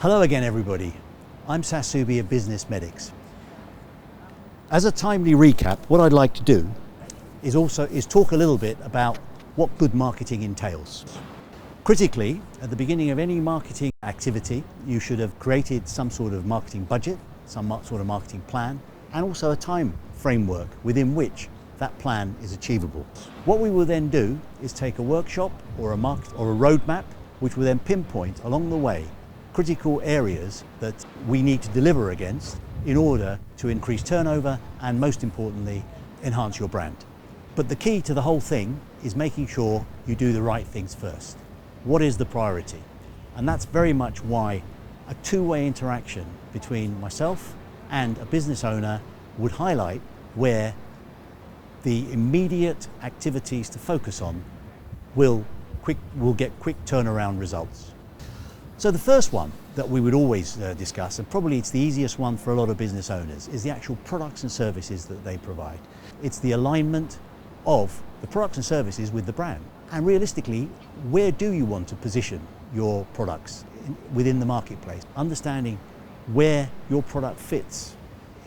Hello again, everybody. I'm Sas Subi of Business Medics. As a timely recap, what I'd like to do is talk a little bit about what good marketing entails. Critically, at the beginning of any marketing activity, you should have created some sort of marketing budget, some sort of marketing plan, and also a time framework within which that plan is achievable. What we will then do is take a workshop or a roadmap, which will then pinpoint along the way critical areas that we need to deliver against in order to increase turnover and, most importantly, enhance your brand. But the key to the whole thing is making sure you do the right things first. What is the priority? And that's very much why a two-way interaction between myself and a business owner would highlight where the immediate activities to focus on will get quick turnaround results. So the first one that we would always discuss, and probably it's the easiest one for a lot of business owners, is the actual products and services that they provide. It's the alignment of the products and services with the brand. And realistically, where do you want to position your products within the marketplace? Understanding where your product fits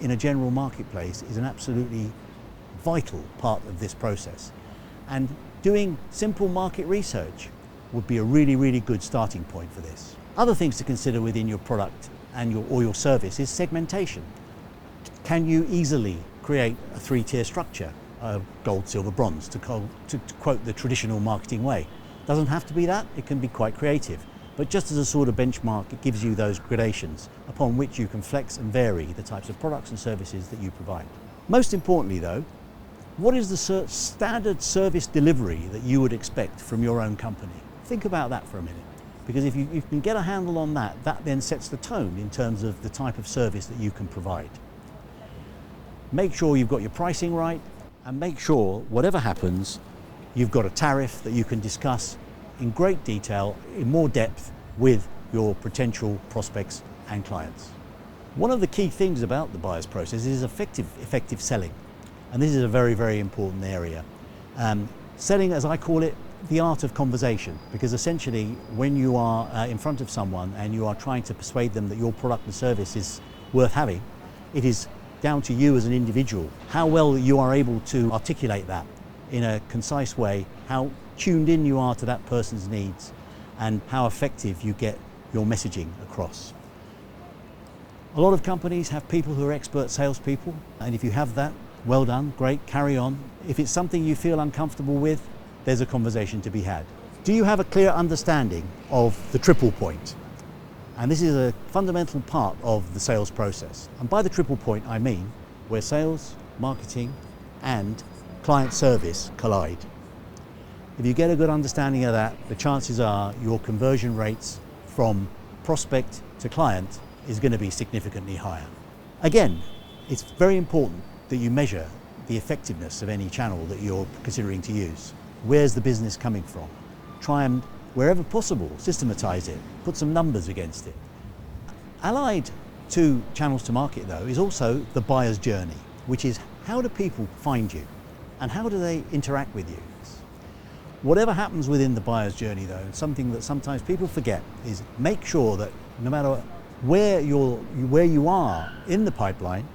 in a general marketplace is an absolutely vital part of this process. And doing simple market research would be a really, really good starting point for this. Other things to consider within your product and your service is segmentation. Can you easily create a three-tier structure, gold, silver, bronze, to quote the traditional marketing way? Doesn't have to be that, it can be quite creative. But just as a sort of benchmark, it gives you those gradations upon which you can flex and vary the types of products and services that you provide. Most importantly though, what is the standard service delivery that you would expect from your own company? Think about that for a minute. Because if you can get a handle on that, that then sets the tone in terms of the type of service that you can provide. Make sure you've got your pricing right, and make sure whatever happens, you've got a tariff that you can discuss in great detail, in more depth, with your potential prospects and clients. One of the key things about the buyer's process is effective selling. And this is a very, very important area. Selling, as I call it, the art of conversation, because essentially when you are in front of someone and you are trying to persuade them that your product and service is worth having, it is down to you as an individual, how well you are able to articulate that in a concise way, how tuned in you are to that person's needs, and how effective you get your messaging across. A lot of companies have people who are expert salespeople, and if you have that, well done, great, carry on. If it's something you feel uncomfortable with, there's a conversation to be had. Do you have a clear understanding of the triple point? And this is a fundamental part of the sales process. And by the triple point, I mean where sales, marketing, and client service collide. If you get a good understanding of that, the chances are your conversion rates from prospect to client is going to be significantly higher. Again, it's very important that you measure the effectiveness of any channel that you're considering to use. Where's the business coming from? Try and, wherever possible, systematize it, put some numbers against it. Allied to channels to market though is also the buyer's journey, which is how do people find you and how do they interact with you? Whatever happens within the buyer's journey though, something that sometimes people forget is make sure that no matter where you are in the pipeline,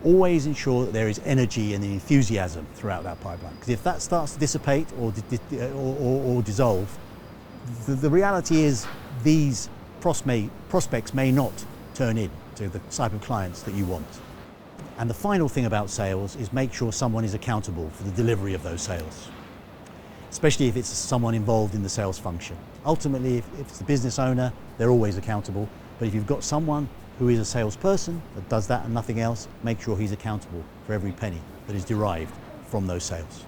always ensure that there is energy and enthusiasm throughout that pipeline. Because if that starts to dissipate or dissolve, the reality is these prospects may not turn in to the type of clients that you want. And the final thing about sales is make sure someone is accountable for the delivery of those sales, especially if it's someone involved in the sales function. Ultimately, if it's the business owner, they're always accountable. But if you've got someone who is a salesperson that does that and nothing else, make sure he's accountable for every penny that is derived from those sales.